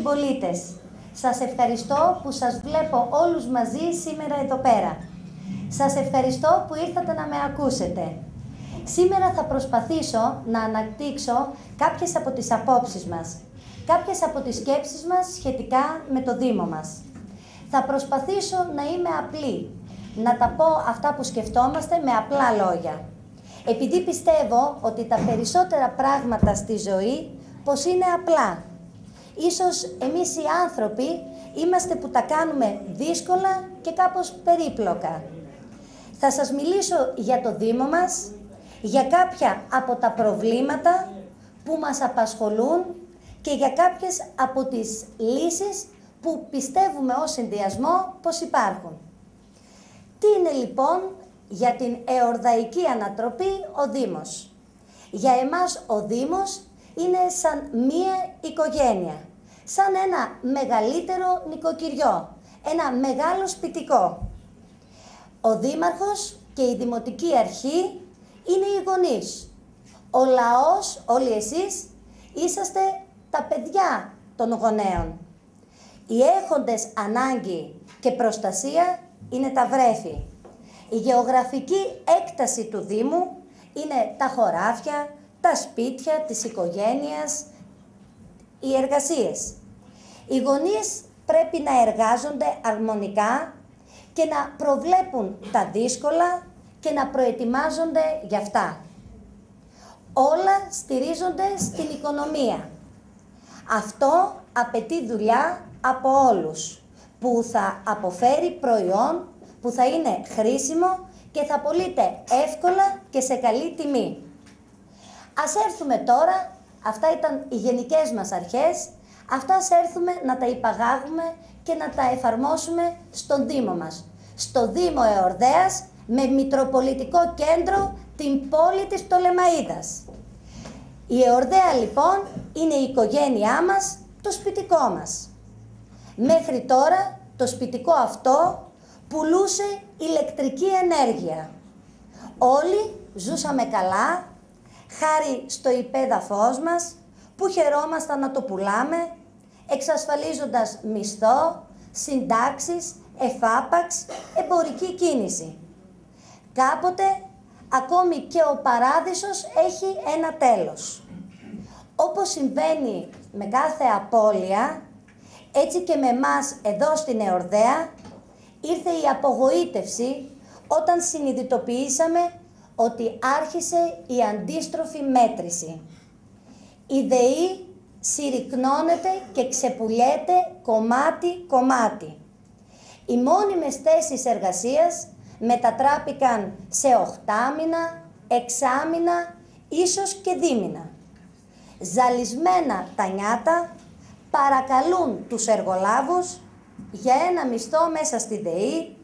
συμπολίτες, σας ευχαριστώ που σας βλέπω όλους μαζί σήμερα εδώ πέρα. Σας ευχαριστώ που ήρθατε να με ακούσετε. Σήμερα θα προσπαθήσω να αναπτύξω κάποιες από τις απόψεις μας, κάποιες από τις σκέψεις μας σχετικά με το Δήμο μας. Θα προσπαθήσω να είμαι απλή, να τα πω αυτά που σκεφτόμαστε με απλά λόγια. Επειδή πιστεύω ότι τα περισσότερα πράγματα στη ζωή πως είναι απλά. Ίσως εμείς οι άνθρωποι είμαστε που τα κάνουμε δύσκολα και κάπως περίπλοκα. Θα σας μιλήσω για το Δήμο μας, για κάποια από τα προβλήματα που μας απασχολούν και για κάποιες από τις λύσεις που πιστεύουμε ως συνδυασμό πως υπάρχουν. Τι είναι λοιπόν για την εορδαϊκή ανατροπή ο Δήμος? Για εμάς ο Δήμος είναι σαν μία οικογένεια, σαν ένα μεγαλύτερο νοικοκυριό, ένα μεγάλο σπιτικό. Ο Δήμαρχος και η Δημοτική Αρχή είναι οι γονείς. Ο λαός, όλοι εσείς, είσαστε τα παιδιά των γονέων. Οι έχοντες ανάγκη και προστασία είναι τα βρέφη. Η γεωγραφική έκταση του Δήμου είναι τα χωράφια, τα σπίτια της οικογένειας, οι εργασίες. Οι γονείς πρέπει να εργάζονται αρμονικά και να προβλέπουν τα δύσκολα και να προετοιμάζονται για αυτά. Όλα στηρίζονται στην οικονομία. Αυτό απαιτεί δουλειά από όλους, που θα αποφέρει προϊόν που θα είναι χρήσιμο και θα πωλείται εύκολα και σε καλή τιμή. Ας έρθουμε τώρα, αυτά ήταν οι γενικές μας αρχές, αυτά έρθουμε να τα υπαγάγουμε και να τα εφαρμόσουμε στον Δήμο μας. Στο Δήμο Εορδαίας, με μητροπολιτικό κέντρο την πόλη της Πτολεμαΐδας. Η Εορδαία λοιπόν είναι η οικογένειά μας, το σπιτικό μας. Μέχρι τώρα το σπιτικό αυτό πουλούσε ηλεκτρική ενέργεια. Όλοι ζούσαμε καλά, χάρη στο υπέδαφος μας, που χαιρόμασταν να το πουλάμε, εξασφαλίζοντας μισθό, συντάξεις, εφάπαξ, εμπορική κίνηση. Κάποτε, ακόμη και ο παράδεισος έχει ένα τέλος. Όπως συμβαίνει με κάθε απώλεια, έτσι και με εμάς εδώ στην Εορδαία, ήρθε η απογοήτευση όταν συνειδητοποιήσαμε ότι άρχισε η αντίστροφη μέτρηση. Η ΔΕΗ συρρυκνώνεται και ξεπουλιέται κομμάτι-κομμάτι. Οι μόνιμες θέσεις εργασίας μετατράπηκαν σε 8μήνα, 6μήνα, ίσως και δίμηνα. Ζαλισμένα τα νιάτα παρακαλούν τους εργολάβους για ένα μισθό μέσα στη ΔΕΗ,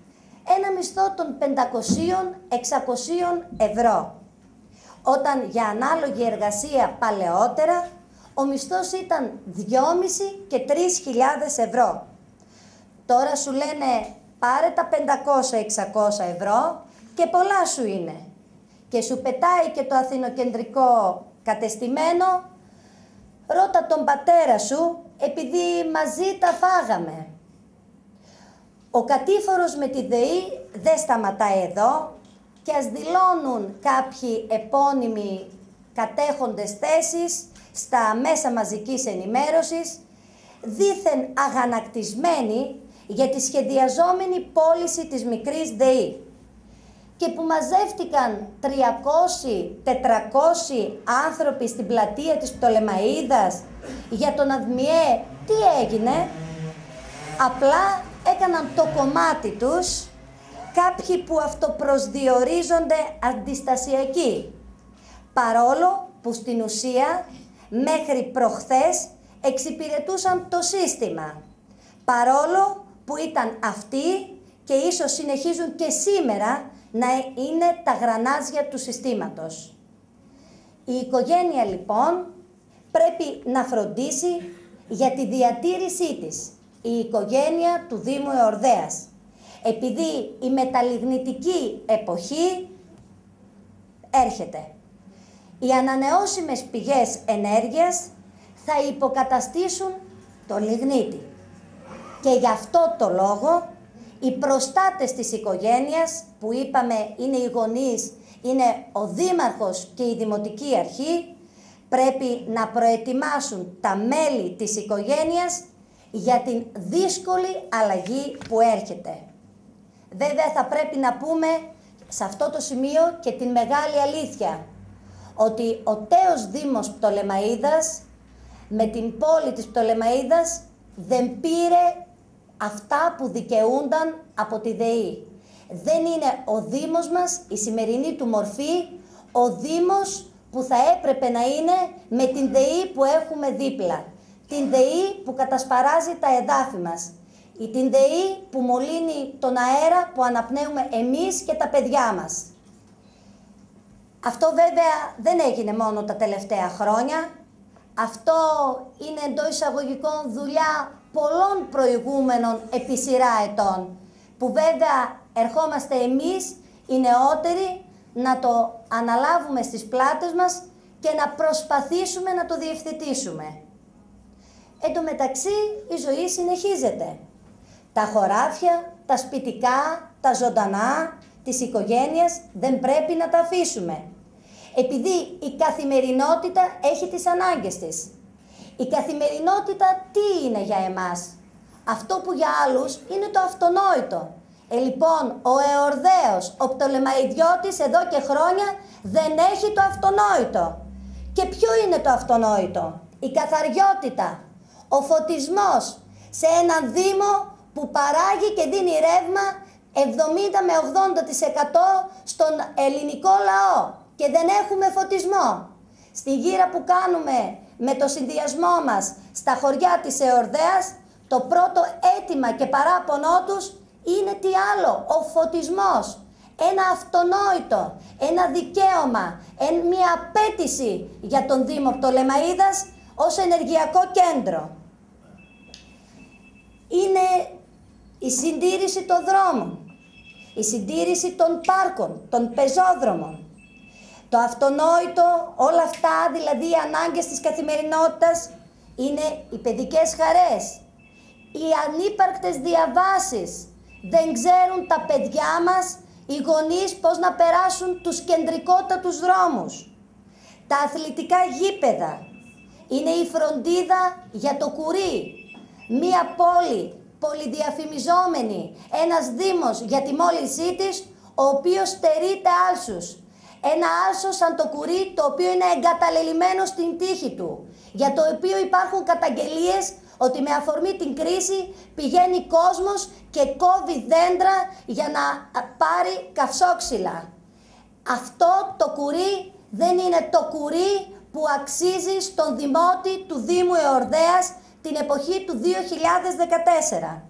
ένα μισθό των 500-600 ευρώ. Όταν για ανάλογη εργασία παλαιότερα, ο μισθός ήταν 2.500 και 3.000 ευρώ. Τώρα σου λένε πάρε τα 500-600 ευρώ και πολλά σου είναι. Και σου πετάει και το αθηνοκεντρικό κατεστημένο, ρώτα τον πατέρα σου επειδή μαζί τα φάγαμε. Ο κατήφορος με τη ΔΕΗ δεν σταματάει εδώ και ας δηλώνουν κάποιοι επώνυμοι κατέχοντες θέσεις στα μέσα μαζικής ενημέρωσης, δήθεν αγανακτισμένοι για τη σχεδιαζόμενη πώληση της μικρής ΔΕΗ και που μαζεύτηκαν 300-400 άνθρωποι στην πλατεία της Πτολεμαΐδας για τον ΑΔΜΙΕ. Τι έγινε? Απλά έκαναν το κομμάτι τους κάποιοι που αυτοπροσδιορίζονται αντιστασιακοί, παρόλο που στην ουσία μέχρι προχθές εξυπηρετούσαν το σύστημα, παρόλο που ήταν αυτοί και ίσως συνεχίζουν και σήμερα να είναι τα γρανάζια του συστήματος. Η οικογένεια λοιπόν πρέπει να φροντίσει για τη διατήρησή της, η οικογένεια του Δήμου Εορδαίας, επειδή η μεταλλιγνητική εποχή έρχεται. Οι ανανεώσιμες πηγές ενέργειας θα υποκαταστήσουν το λιγνίτη. Και γι' αυτό το λόγο οι προστάτες της οικογένειας, που είπαμε είναι οι γονείς, είναι ο δήμαρχος και η δημοτική αρχή, πρέπει να προετοιμάσουν τα μέλη της οικογένειας για την δύσκολη αλλαγή που έρχεται. Βέβαια θα πρέπει να πούμε σε αυτό το σημείο και την μεγάλη αλήθεια, ότι ο τέος Δήμος Πτολεμαΐδας με την πόλη της Πτολεμαΐδας δεν πήρε αυτά που δικαιούνταν από τη ΔΕΗ. Δεν είναι ο Δήμος μας, η σημερινή του μορφή, ο Δήμος που θα έπρεπε να είναι με την ΔΕΗ που έχουμε δίπλα. Την ΔΕΗ που κατασπαράζει τα εδάφη μας. Την ΔΕΗ που μολύνει τον αέρα που αναπνέουμε εμείς και τα παιδιά μας. Αυτό βέβαια δεν έγινε μόνο τα τελευταία χρόνια. Αυτό είναι εντός εισαγωγικών δουλειά πολλών προηγούμενων επί σειρά ετών, που βέβαια ερχόμαστε εμείς οι νεότεροι να το αναλάβουμε στις πλάτες μας και να προσπαθήσουμε να το διευθετήσουμε. Εν τω μεταξύ η ζωή συνεχίζεται. Τα χωράφια, τα σπιτικά, τα ζωντανά της οικογένειας δεν πρέπει να τα αφήσουμε. Επειδή η καθημερινότητα έχει τις ανάγκες της. Η καθημερινότητα τι είναι για εμάς? Αυτό που για άλλους είναι το αυτονόητο. Λοιπόν, ο Εορδαίος, ο Πτολεμαϊδιώτης εδώ και χρόνια δεν έχει το αυτονόητο. Και ποιο είναι το αυτονόητο? Η καθαριότητα, ο φωτισμός σε έναν Δήμο που παράγει και δίνει ρεύμα 70 με 80% στον ελληνικό λαό και δεν έχουμε φωτισμό. Στη γύρα που κάνουμε με το συνδυασμό μας στα χωριά της Εορδαίας, το πρώτο αίτημα και παράπονό τους είναι τι άλλο? Ο φωτισμός. Ένα αυτονόητο, ένα δικαίωμα, μια απέτηση για τον Δήμο Πτολεμαΐδας ως ενεργειακό κέντρο. Είναι η συντήρηση των δρόμων, η συντήρηση των πάρκων, των πεζόδρομων. Το αυτονόητο, όλα αυτά, δηλαδή οι ανάγκες της καθημερινότητας, είναι οι παιδικές χαρές, οι ανύπαρκτες διαβάσεις. Δεν ξέρουν τα παιδιά μας, οι γονείς, πώς να περάσουν τους κεντρικότατους δρόμους. Τα αθλητικά γήπεδα είναι η φροντίδα για το κουρί. Μία πόλη πολυδιαφημιζόμενη, ένας δήμος για τη μόλυνσή της, ο οποίος στερείται άλσους. Ένα άλσο σαν το κουρί, το οποίο είναι εγκαταλελειμμένο στην τύχη του, για το οποίο υπάρχουν καταγγελίες ότι με αφορμή την κρίση πηγαίνει κόσμος και κόβει δέντρα για να πάρει καυσόξυλα. Αυτό το κουρί δεν είναι το κουρί που αξίζει στον δημότη του Δήμου Εορδαίας την εποχή του 2014.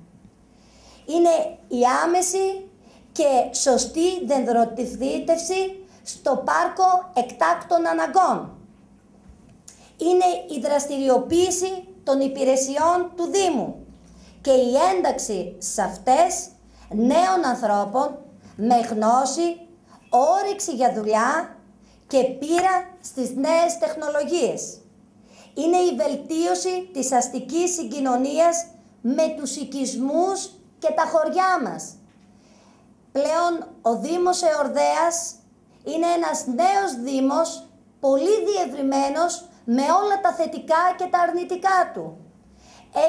Είναι η άμεση και σωστή δενδροτυθήτευση στο πάρκο εκτάκτων αναγκών. Είναι η δραστηριοποίηση των υπηρεσιών του Δήμου και η ένταξη σε αυτές νέων ανθρώπων με γνώση, όρεξη για δουλειά και πείρα στις νέες τεχνολογίες. Είναι η βελτίωση της αστικής συγκοινωνίας με τους οικισμούς και τα χωριά μας. Πλέον ο Δήμος Εορδαίας είναι ένας νέος Δήμος, πολύ διευρυμένος με όλα τα θετικά και τα αρνητικά του.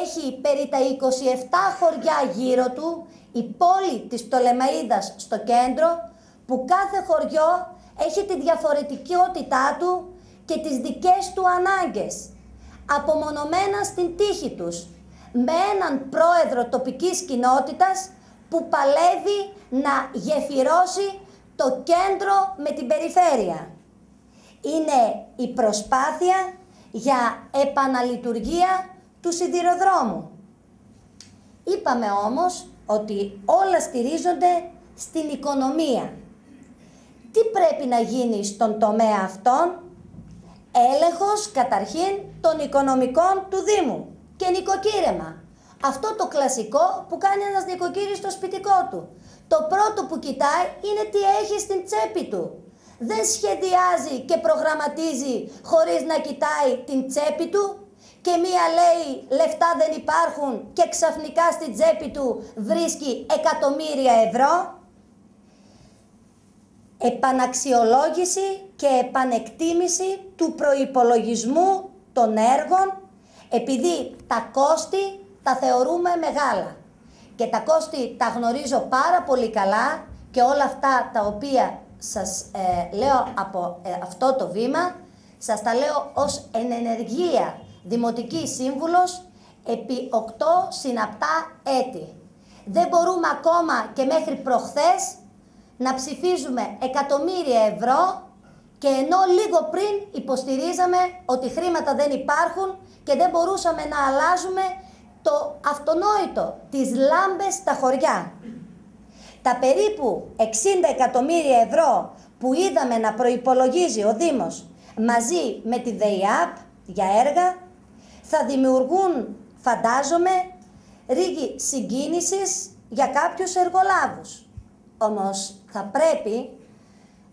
Έχει περί τα 27 χωριά γύρω του, η πόλη της Πτολεμαΐδας στο κέντρο, που κάθε χωριό έχει τη διαφορετικότητά του και τις δικές του ανάγκες, απομονωμένα στην τύχη τους, με έναν πρόεδρο τοπικής κοινότητας που παλεύει να γεφυρώσει το κέντρο με την περιφέρεια. Είναι η προσπάθεια για επαναλειτουργία του σιδηροδρόμου. Είπαμε όμως ότι όλα στηρίζονται στην οικονομία. Τι πρέπει να γίνει στον τομέα αυτόν? Έλεγχος καταρχήν των οικονομικών του Δήμου και νοικοκύρεμα. Αυτό το κλασικό που κάνει ένας νοικοκύρης στο σπιτικό του. Το πρώτο που κοιτάει είναι τι έχει στην τσέπη του. Δεν σχεδιάζει και προγραμματίζει χωρίς να κοιτάει την τσέπη του και μία λέει λεφτά δεν υπάρχουν και ξαφνικά στην τσέπη του βρίσκει εκατομμύρια ευρώ. Επαναξιολόγηση και επανεκτίμηση του προϋπολογισμού των έργων, επειδή τα κόστη τα θεωρούμε μεγάλα και τα κόστη τα γνωρίζω πάρα πολύ καλά και όλα αυτά τα οποία σας λέω από αυτό το βήμα, σας τα λέω ως εν ενεργεία δημοτική σύμβουλος επί 8 συναπτά έτη. Δεν μπορούμε ακόμα και μέχρι προχθές να ψηφίζουμε εκατομμύρια ευρώ και ενώ λίγο πριν υποστηρίζαμε ότι χρήματα δεν υπάρχουν και δεν μπορούσαμε να αλλάζουμε το αυτονόητο, τις λάμπες στα χωριά. Τα περίπου 60 εκατομμύρια ευρώ που είδαμε να προϋπολογίζει ο Δήμος μαζί με τη ΔΕΙΑΠ για έργα θα δημιουργούν, φαντάζομαι, ρίγη συγκίνησης για κάποιους εργολάβους. Όμως θα πρέπει,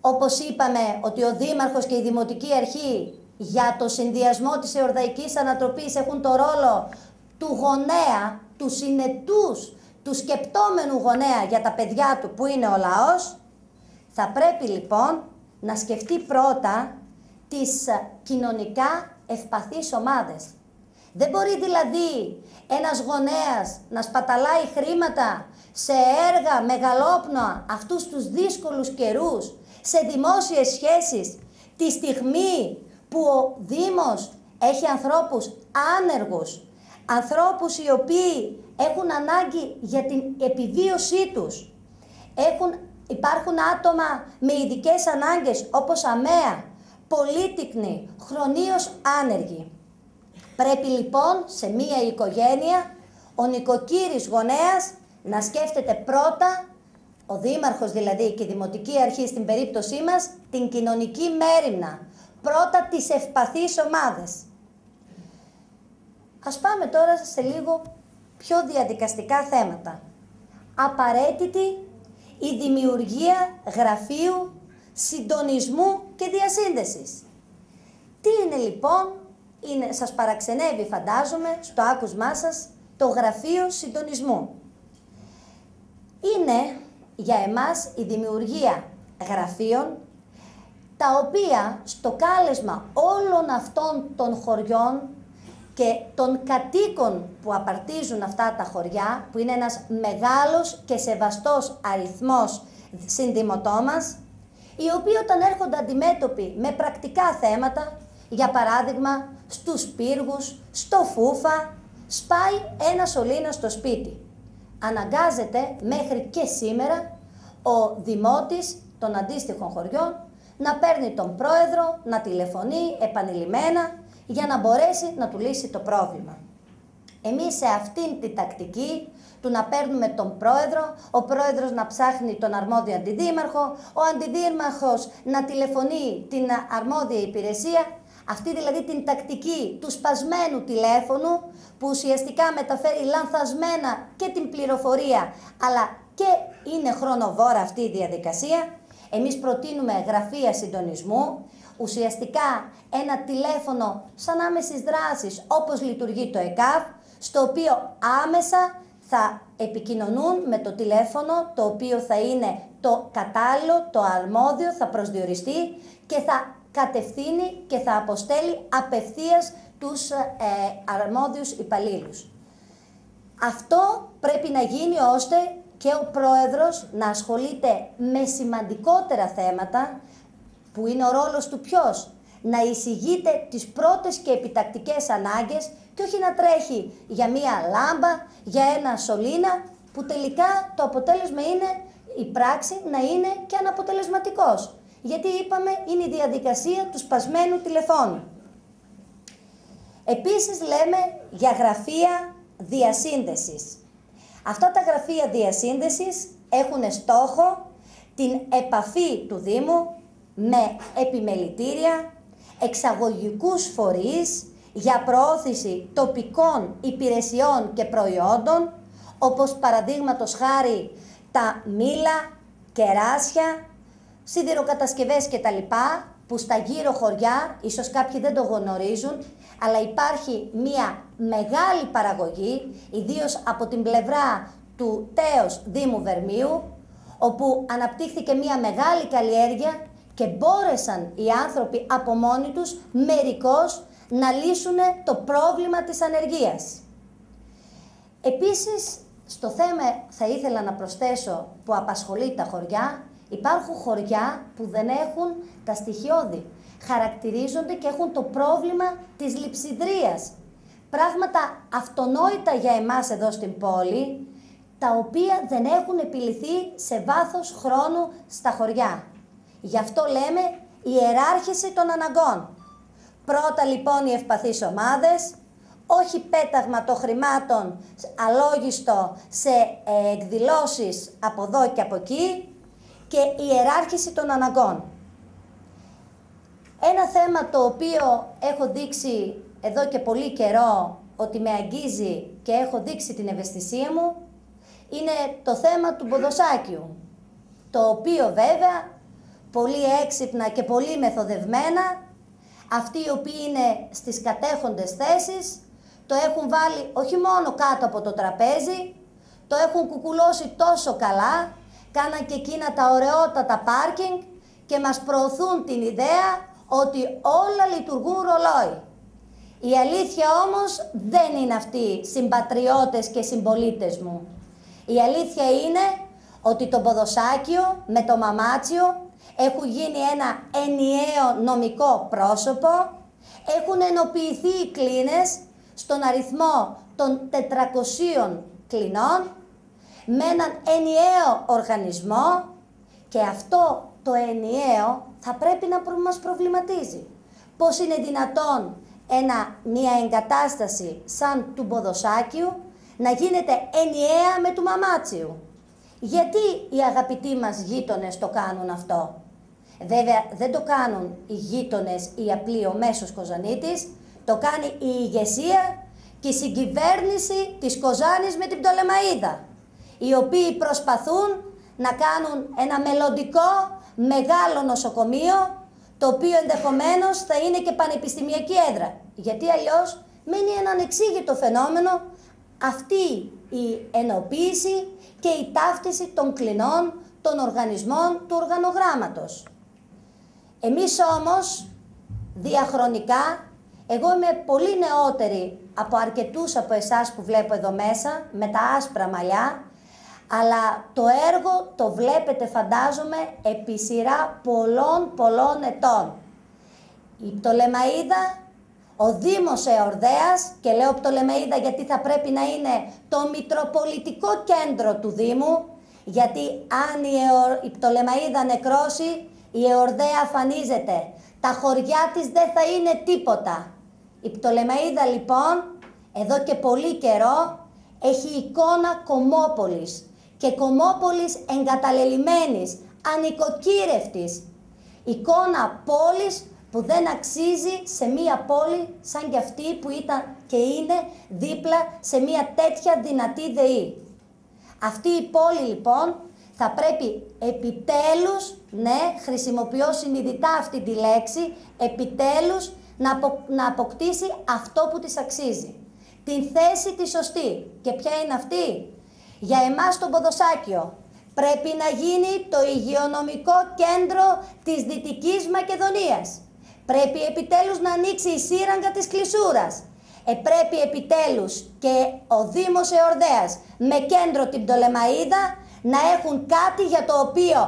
όπως είπαμε ότι ο Δήμαρχος και η Δημοτική Αρχή για το συνδυασμό της εορδαϊκής ανατροπής έχουν το ρόλο του γονέα, του συνετούς, του σκεπτόμενου γονέα για τα παιδιά του που είναι ο λαός, θα πρέπει λοιπόν να σκεφτεί πρώτα τις κοινωνικά ευπαθείς ομάδες. Δεν μπορεί δηλαδή ένας γονέας να σπαταλάει χρήματα σε έργα μεγαλόπνοα αυτούς τους δύσκολους καιρούς, σε δημόσιες σχέσεις, τη στιγμή που ο Δήμος έχει ανθρώπους άνεργους, ανθρώπους οι οποίοι έχουν ανάγκη για την επιβίωσή τους. Υπάρχουν άτομα με ειδικές ανάγκες όπως αμαία, πολύτικνοι, χρονίως άνεργοι. Πρέπει λοιπόν σε μία οικογένεια ο νοικοκύρης γονέας να σκέφτεται πρώτα, ο Δήμαρχος δηλαδή και η Δημοτική Αρχή στην περίπτωσή μας, την κοινωνική μέριμνα. Πρώτα τις ευπαθείς ομάδες. Ας πάμε τώρα σε λίγο πιο διαδικαστικά θέματα. Απαραίτητη η δημιουργία γραφείου συντονισμού και διασύνδεσης. Τι είναι λοιπόν, σας παραξενεύει φαντάζομαι στο άκουσμά σας το γραφείο συντονισμού. Είναι για εμάς η δημιουργία γραφείων τα οποία στο κάλεσμα όλων αυτών των χωριών και των κατοίκων που απαρτίζουν αυτά τα χωριά, που είναι ένας μεγάλος και σεβαστός αριθμός συνδημοτών μας, οι οποίοι όταν έρχονται αντιμέτωποι με πρακτικά θέματα, για παράδειγμα στους πύργους, στο φούφα, σπάει ένα σωλήνα στο σπίτι. Αναγκάζεται μέχρι και σήμερα ο δημότης των αντίστοιχων χωριών να παίρνει τον πρόεδρο, να τηλεφωνεί επανειλημμένα για να μπορέσει να του λύσει το πρόβλημα. Εμείς σε αυτήν την τακτική του να παίρνουμε τον πρόεδρο, ο πρόεδρος να ψάχνει τον αρμόδιο αντιδήμαρχο, ο αντιδήμαρχος να τηλεφωνεί την αρμόδια υπηρεσία, αυτή δηλαδή την τακτική του σπασμένου τηλέφωνου που ουσιαστικά μεταφέρει λανθασμένα και την πληροφορία αλλά και είναι χρονοβόρα αυτή η διαδικασία. Εμείς προτείνουμε γραφεία συντονισμού, ουσιαστικά ένα τηλέφωνο σαν άμεσης δράσης όπως λειτουργεί το ΕΚΑΒ, στο οποίο άμεσα θα επικοινωνούν με το τηλέφωνο το οποίο θα είναι το κατάλληλο, το αρμόδιο, θα προσδιοριστεί και θα κατευθύνει και θα αποστέλει απευθείας τους αρμόδιους υπαλλήλους. Αυτό πρέπει να γίνει ώστε και ο πρόεδρος να ασχολείται με σημαντικότερα θέματα που είναι ο ρόλος του ποιος, να εισηγείται τις πρώτες και επιτακτικές ανάγκες και όχι να τρέχει για μία λάμπα, για ένα σωλήνα που τελικά το αποτέλεσμα είναι η πράξη να είναι και αναποτελεσματικός. Γιατί είπαμε είναι η διαδικασία του σπασμένου τηλεφώνου. Επίσης λέμε για γραφεία διασύνδεσης. Αυτά τα γραφεία διασύνδεσης έχουν στόχο την επαφή του Δήμου με επιμελητήρια, εξαγωγικούς φορείς για προώθηση τοπικών υπηρεσιών και προϊόντων, όπως παραδείγματος χάρη τα μήλα, κεράσια, σιδηροκατασκευές κτλ. που στα γύρω χωριά, ίσως κάποιοι δεν το γνωρίζουν, αλλά υπάρχει μια μεγάλη παραγωγή, ιδίως από την πλευρά του Τέος Δήμου Βερμίου, όπου αναπτύχθηκε μια μεγάλη καλλιέργεια και μπόρεσαν οι άνθρωποι από μόνοι τους μερικώς να λύσουν το πρόβλημα της ανεργίας. Επίσης, στο θέμα θα ήθελα να προσθέσω που απασχολεί τα χωριά, υπάρχουν χωριά που δεν έχουν τα στοιχειώδη. Χαρακτηρίζονται και έχουν το πρόβλημα της λειψιδρίας. Πράγματα αυτονόητα για εμάς εδώ στην πόλη, τα οποία δεν έχουν επιληθεί σε βάθος χρόνου στα χωριά. Γι' αυτό λέμε ιεράρχηση των αναγκών. Πρώτα λοιπόν οι ευπαθείς ομάδες, όχι πέταγμα των χρημάτων αλόγιστο σε εκδηλώσεις από εδώ και από εκεί και η ιεράρχηση των αναγκών. Ένα θέμα το οποίο έχω δείξει εδώ και πολύ καιρό ότι με αγγίζει και έχω δείξει την ευαισθησία μου είναι το θέμα του ποδοσάκιου, το οποίο βέβαια πολύ έξυπνα και πολύ μεθοδευμένα αυτοί οι οποίοι είναι στις κατέχοντες θέσεις το έχουν βάλει όχι μόνο κάτω από το τραπέζι, το έχουν κουκουλώσει τόσο καλά, κάναν και εκείνα τα ωραιότατα πάρκινγκ και μας προωθούν την ιδέα ότι όλα λειτουργούν ρολόι. Η αλήθεια όμως δεν είναι αυτή, συμπατριώτες και συμπολίτες μου. Η αλήθεια είναι ότι το ποδοσάκιο με το μαμάτσιο έχουν γίνει ένα ενιαίο νομικό πρόσωπο, έχουν ενοποιηθεί οι κλίνες στον αριθμό των 400 κλινών με έναν ενιαίο οργανισμό και αυτό το ενιαίο θα πρέπει να μας προβληματίζει. Πώς είναι δυνατόν μια εγκατάσταση σαν του ποδοσάκιου να γίνεται ενιαία με του μαμάτσιου. Γιατί οι αγαπητοί μας γείτονες το κάνουν αυτό? Βέβαια δεν το κάνουν οι γείτονες ή απλή ο μέσος Κοζανίτης, το κάνει η ηγεσία και η συγκυβέρνηση της Κοζάνης με την Πτολεμαΐδα, οι οποίοι προσπαθούν να κάνουν ένα μελλοντικό μεγάλο νοσοκομείο, το οποίο ενδεχομένως θα είναι και πανεπιστημιακή έδρα. Γιατί αλλιώς μένει ένα ανεξήγητο φαινόμενο αυτή η ενοποίηση και η ταύτιση των κλινών, των οργανισμών του οργανογράμματος. Εμείς όμως διαχρονικά, εγώ είμαι πολύ νεότερη από αρκετούς από εσάς που βλέπω εδώ μέσα, με τα άσπρα μαλλιά, αλλά το έργο το βλέπετε φαντάζομαι επί σειρά πολλών ετών. Η Πτολεμαΐδα, ο Δήμος Εορδέας, και λέω Πτολεμαΐδα γιατί θα πρέπει να είναι το μητροπολιτικό κέντρο του Δήμου, γιατί αν η Πτολεμαΐδα νεκρώσει, η Εορδέα αφανίζεται. Τα χωριά της δεν θα είναι τίποτα. Η Πτολεμαΐδα λοιπόν, εδώ και πολύ καιρό, έχει εικόνα κομμόπολης και κομμόπολης εγκαταλελειμμένης, ανοικοκύρευτης. Εικόνα πόλης που δεν αξίζει σε μία πόλη σαν κι αυτή που ήταν και είναι δίπλα σε μία τέτοια δυνατή ΔΕΗ. Αυτή η πόλη λοιπόν θα πρέπει επιτέλους, ναι, χρησιμοποιώ συνειδητά αυτή τη λέξη, επιτέλους να αποκτήσει αυτό που της αξίζει. Την θέση τη σωστή. Και ποια είναι αυτή? Για εμάς το Ποδοσάκιο πρέπει να γίνει το υγειονομικό κέντρο της Δυτικής Μακεδονίας. Πρέπει επιτέλους να ανοίξει η σύραγγα της Κλεισούρας. Πρέπει επιτέλους και ο Δήμος Εορδέας με κέντρο την Πτολεμαΐδα να έχουν κάτι για το οποίο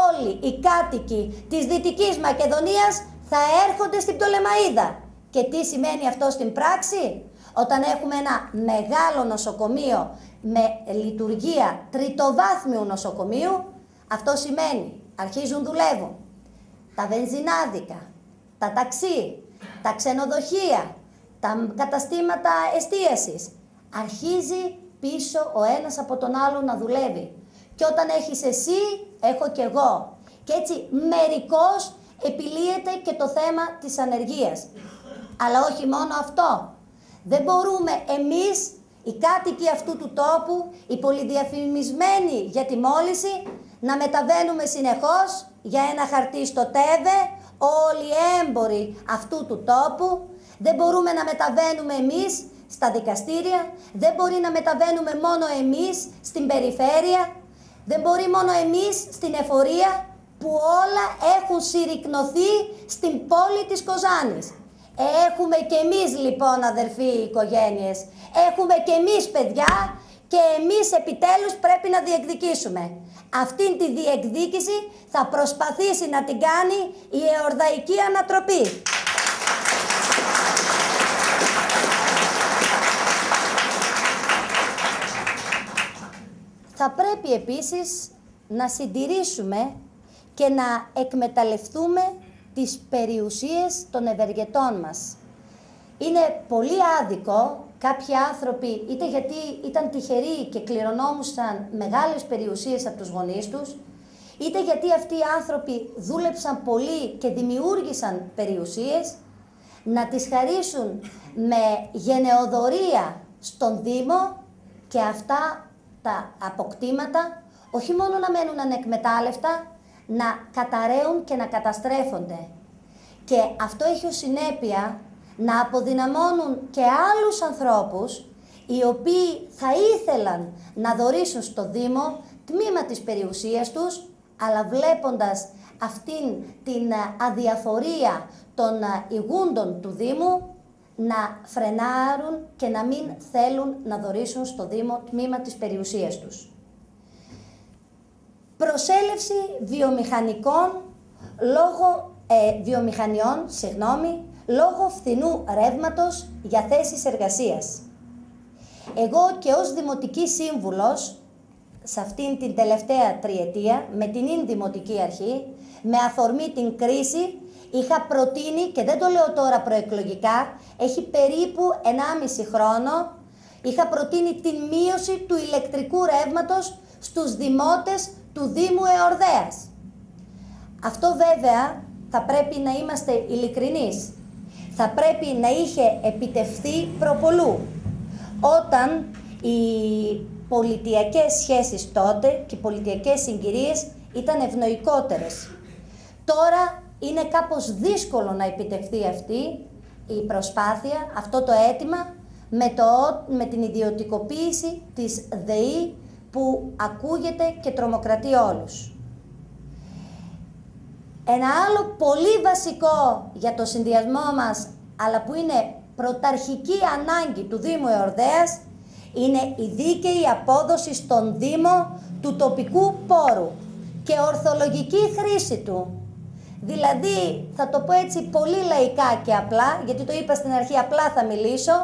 όλοι οι κάτοικοι της Δυτικής Μακεδονίας θα έρχονται στην Πτολεμαΐδα. Και τι σημαίνει αυτό στην πράξη? Όταν έχουμε ένα μεγάλο νοσοκομείο με λειτουργία τριτοβάθμιου νοσοκομείου, αυτό σημαίνει αρχίζουν δουλεύουν τα βενζινάδικα, τα ταξί, τα ξενοδοχεία, τα καταστήματα εστίασης. Αρχίζει πίσω ο ένας από τον άλλο να δουλεύει. Και όταν έχεις εσύ, έχω κι εγώ. Και έτσι μερικώς επιλύεται και το θέμα της ανεργίας. Αλλά όχι μόνο αυτό. Δεν μπορούμε εμείς, οι κάτοικοι αυτού του τόπου, οι πολυδιαφημισμένοι για τη μόλυνση, να μεταβαίνουμε συνεχώς για ένα χαρτί στο ΤΕΒΕ, όλοι έμποροι αυτού του τόπου, δεν μπορούμε να μεταβαίνουμε εμείς στα δικαστήρια, δεν μπορεί να μεταβαίνουμε μόνο εμείς στην περιφέρεια, δεν μπορεί μόνο εμείς στην εφορία, που όλα έχουν συρρικνωθεί στην πόλη της Κοζάνης. Έχουμε και εμείς λοιπόν, αδερφοί, οικογένειες, έχουμε και εμείς παιδιά και εμείς επιτέλους πρέπει να διεκδικήσουμε. Αυτήν τη διεκδίκηση θα προσπαθήσει να την κάνει η Εορδαϊκή Ανατροπή. Θα πρέπει επίσης να συντηρήσουμε και να εκμεταλλευτούμε τις περιουσίες των ευεργετών μας. Είναι πολύ άδικο κάποιοι άνθρωποι, είτε γιατί ήταν τυχεροί και κληρονόμουσαν μεγάλες περιουσίες από τους γονείς τους, είτε γιατί αυτοί οι άνθρωποι δούλεψαν πολύ και δημιούργησαν περιουσίες, να τις χαρίσουν με γενεοδορία στον Δήμο και αυτά τα αποκτήματα όχι μόνο να μένουν ανεκμετάλλευτα, να καταραίουν και να καταστρέφονται. Και αυτό έχει ως συνέπεια να αποδυναμώνουν και άλλους ανθρώπους οι οποίοι θα ήθελαν να δωρήσουν στο Δήμο τμήμα της περιουσίας τους, αλλά βλέποντας αυτήν την αδιαφορία των ηγούντων του Δήμου, να φρενάρουν και να μην θέλουν να δωρήσουν στο Δήμο τμήμα της περιουσίας τους. Προσέλευση βιομηχανιών λόγω φθηνού ρεύματος για θέσεις εργασίας. Εγώ και ως Δημοτική Σύμβουλος, σε αυτήν την τελευταία τριετία, με την Δημοτική Αρχή, με αφορμή την κρίση, είχα προτείνει, και δεν το λέω τώρα προεκλογικά, έχει περίπου 1,5 χρόνο, είχα προτείνει την μείωση του ηλεκτρικού ρεύματος στους δημότες του Δήμου Εορδαίας. Αυτό βέβαια θα πρέπει να είμαστε ειλικρινείς. Θα πρέπει να είχε επιτευχθεί προπολού, όταν οι πολιτιακές σχέσεις τότε και οι πολιτιακές συγκυρίες ήταν ευνοϊκότερες. Τώρα είναι κάπως δύσκολο να επιτευχθεί αυτή η προσπάθεια, αυτό το αίτημα, με την ιδιωτικοποίηση της ΔΕΗ που ακούγεται και τρομοκρατεί όλους. Ένα άλλο πολύ βασικό για το συνδυασμό μας, αλλά που είναι πρωταρχική ανάγκη του Δήμου Εορδαίας, είναι η δίκαιη απόδοση στον Δήμο του τοπικού πόρου και ορθολογική χρήση του. Δηλαδή, θα το πω έτσι πολύ λαϊκά και απλά, γιατί το είπα στην αρχή, απλά θα μιλήσω,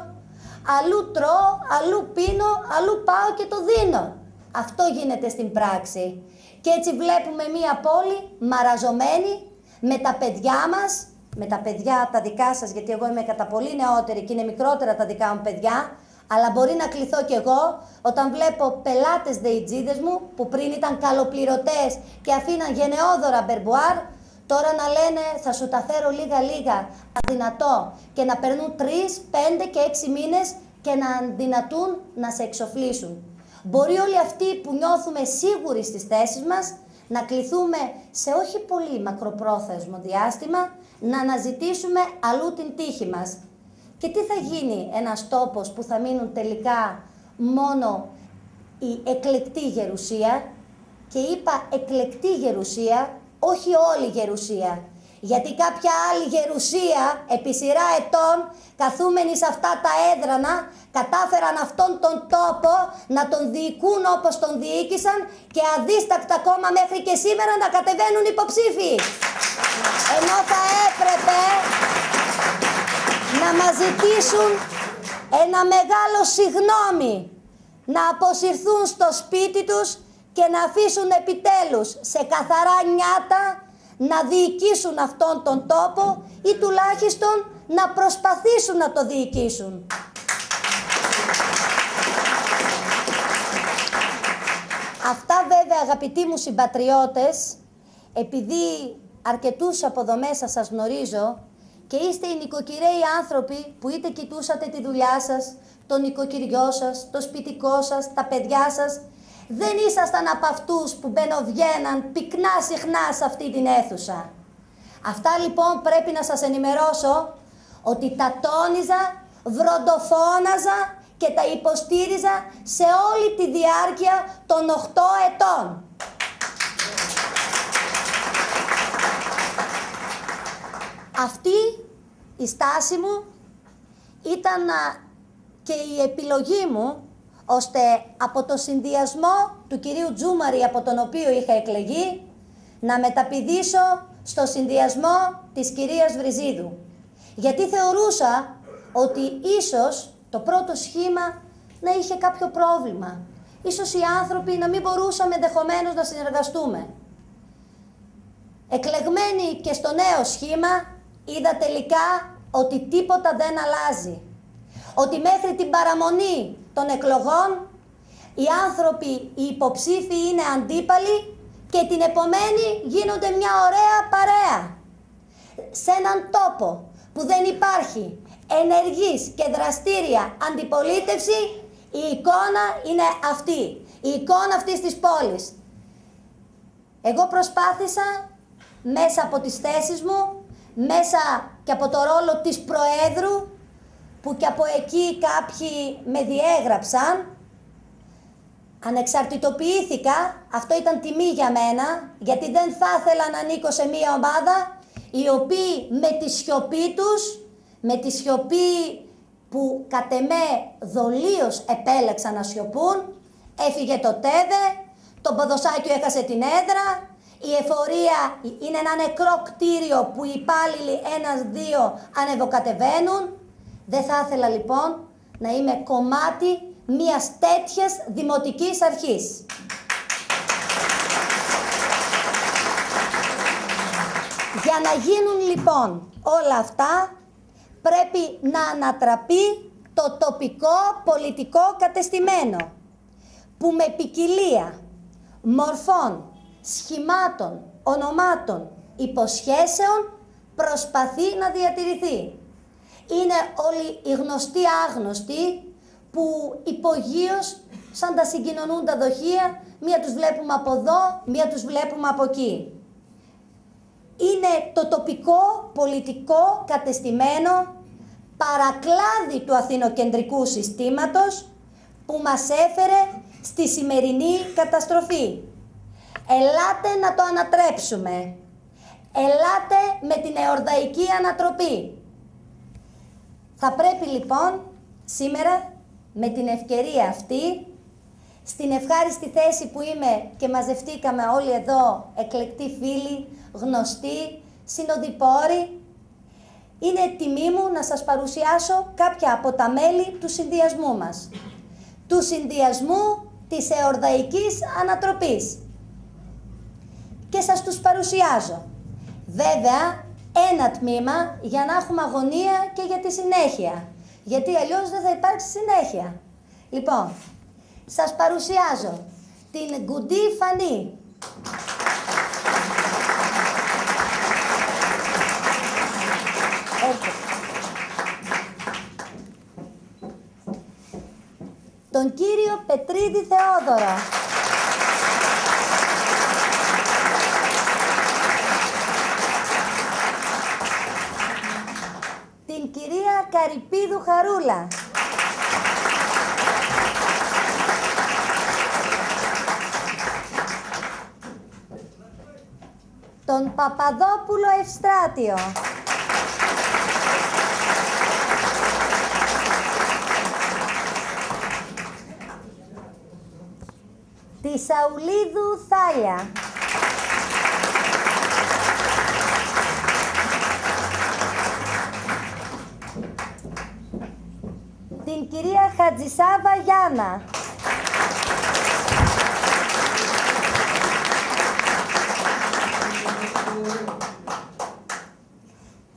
αλλού τρώω, αλλού πίνω, αλλού πάω και το δίνω. Αυτό γίνεται στην πράξη. Και έτσι βλέπουμε μία πόλη μαραζωμένη με τα παιδιά μας, με τα παιδιά τα δικά σας, γιατί εγώ είμαι κατά πολύ νεότερη και είναι μικρότερα τα δικά μου παιδιά, αλλά μπορεί να κληθώ κι εγώ όταν βλέπω πελάτες δεϊτζίδες μου που πριν ήταν καλοπληρωτές και αφήναν γενναιόδωρα μπερμπουάρ, τώρα να λένε θα σου τα φέρω λίγα-λίγα, αδυνατό, και να περνούν 3, 5 και 6 μήνες και να αδυνατούν να σε εξοφλήσουν. Μπορεί όλοι αυτοί που νιώθουμε σίγουροι στις θέσεις μας να κληθούμε σε όχι πολύ μακροπρόθεσμο διάστημα να αναζητήσουμε αλλού την τύχη μας. Και τι θα γίνει ένας τόπος που θα μείνουν τελικά μόνο η εκλεκτή γερουσία, και είπα εκλεκτή γερουσία, όχι όλη γερουσία. Γιατί κάποια άλλη γερουσία επί σειρά ετών, καθούμενοι σε αυτά τα έδρανα, κατάφεραν αυτόν τον τόπο να τον διοικούν όπως τον διοίκησαν και αδίστακτα ακόμα μέχρι και σήμερα να κατεβαίνουν υποψήφοι. Ενώ θα έπρεπε να μας ζητήσουν ένα μεγάλο συγγνώμη, να αποσυρθούν στο σπίτι τους και να αφήσουν επιτέλους σε καθαρά νιάτα να διοικήσουν αυτόν τον τόπο ή τουλάχιστον να προσπαθήσουν να το διοικήσουν. Αυτά βέβαια, αγαπητοί μου συμπατριώτες, επειδή αρκετούς από εδώ μέσα σας γνωρίζω και είστε οι νοικοκυρέοι άνθρωποι που είτε κοιτούσατε τη δουλειά σας, το νοικοκυριό σας, το σπιτικό σας, τα παιδιά σας, δεν ήσασταν από αυτούς που μπαινοβγαίναν πυκνά συχνά σε αυτή την αίθουσα. Αυτά λοιπόν πρέπει να σας ενημερώσω ότι τα τόνιζα, βροντοφώναζα και τα υποστήριζα σε όλη τη διάρκεια των 8 ετών. Αυτή η στάση μου ήταν και η επιλογή μου, ώστε από το συνδυασμό του κυρίου Τζούμαρη, από τον οποίο είχα εκλεγεί, να μεταπηδήσω στο συνδυασμό της κυρίας Βριζίδου. Γιατί θεωρούσα ότι ίσως το πρώτο σχήμα να είχε κάποιο πρόβλημα. Ίσως οι άνθρωποι να μην μπορούσαμε ενδεχομένως να συνεργαστούμε. Εκλεγμένοι και στο νέο σχήμα, είδα τελικά ότι τίποτα δεν αλλάζει. Ότι μέχρι την παραμονή των εκλογών οι άνθρωποι, οι υποψήφοι είναι αντίπαλοι και την επομένη γίνονται μια ωραία παρέα. Σε έναν τόπο που δεν υπάρχει ενεργής και δραστήρια αντιπολίτευση, η εικόνα είναι αυτή. Η εικόνα αυτής της πόλης. Εγώ προσπάθησα μέσα από τις θέσεις μου, μέσα και από το ρόλο της Προέδρου, που και από εκεί κάποιοι με διέγραψαν, ανεξαρτητοποιήθηκα. Αυτό ήταν τιμή για μένα, γιατί δεν θα ήθελα να ανήκω σε μία ομάδα οι οποίοι με τη σιωπή τους, με τη σιωπή που κατ' εμέ δολίως επέλεξαν να σιωπούν, έφυγε το ΤΕΔΕ, το Ποδοσάκιο έχασε την έδρα, η εφορία είναι ένα νεκρό κτίριο που οι υπάλληλοι 1-2 ανεβοκατεβαίνουν. Δεν θα ήθελα λοιπόν να είμαι κομμάτι μιας τέτοιας δημοτικής αρχής. Για να γίνουν λοιπόν όλα αυτά, πρέπει να ανατραπεί το τοπικό πολιτικό κατεστημένο, που με ποικιλία μορφών, σχημάτων, ονομάτων, υποσχέσεων προσπαθεί να διατηρηθεί. Είναι όλοι οι γνωστοί άγνωστοι που υπογείως, σαν τα συγκοινωνούν τα δοχεία, μία τους βλέπουμε από εδώ, μία τους βλέπουμε από εκεί. Είναι το τοπικό πολιτικό κατεστημένο παρακλάδι του αθηνοκεντρικού συστήματος που μας έφερε στη σημερινή καταστροφή. Ελάτε να το ανατρέψουμε. Ελάτε με την εορδαϊκή ανατροπή. Θα πρέπει λοιπόν σήμερα, με την ευκαιρία αυτή, στην ευχάριστη θέση που είμαι και μαζευτήκαμε όλοι εδώ, εκλεκτοί φίλοι, γνωστοί, συνοδοιπόροι, είναι τιμή μου να σας παρουσιάσω κάποια από τα μέλη του συνδυασμού μας. Του συνδυασμού της εορδαϊκής ανατροπής. Και σας τους παρουσιάζω. Βέβαια, ένα τμήμα για να έχουμε αγωνία και για τη συνέχεια. Γιατί αλλιώς δεν θα υπάρξει συνέχεια. Λοιπόν, σας παρουσιάζω την Γκουντή Φανή. Τον κύριο Πετρίδη Θεόδωρο. Την κυρία Καρυπίδου Χαρούλα. Τον Παπαδόπουλο Ευστράτιο. Τη Σαουλίδου Θάλια. Την κυρία Χατζησάβα Γιάννα.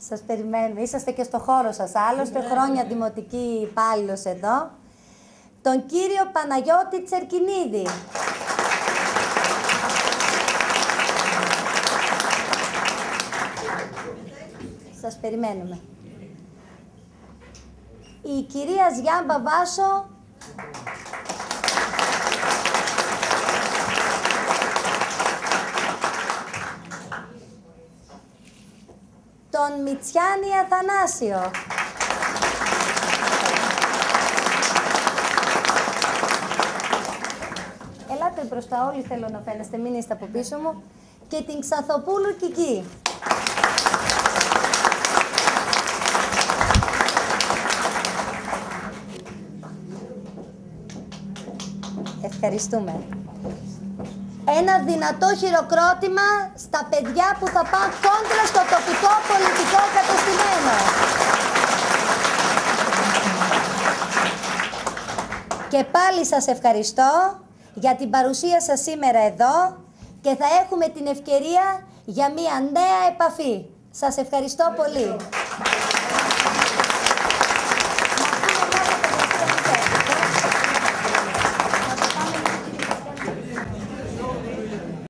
Σας περιμένουμε. Είσαστε και στο χώρο σας. Άλλωστε χρόνια δημοτική υπάλληλος εδώ. Τον κύριο Παναγιώτη Τσερκινίδη. Σας περιμένουμε. Η κυρία Ζιάμπα Βάσο. τον Μητσιάνη Αθανάσιο. Ελάτε μπροστά, όλοι θέλω να φαίνεστε, μην είστε από πίσω μου. Και την Ξαθοπούλου Κική. Ευχαριστούμε. Ένα δυνατό χειροκρότημα στα παιδιά που θα πάνε κόντρα στο τοπικό πολιτικό κατεστημένο. Και πάλι σας ευχαριστώ για την παρουσία σας σήμερα εδώ και θα έχουμε την ευκαιρία για μια νέα επαφή. Σας ευχαριστώ πολύ.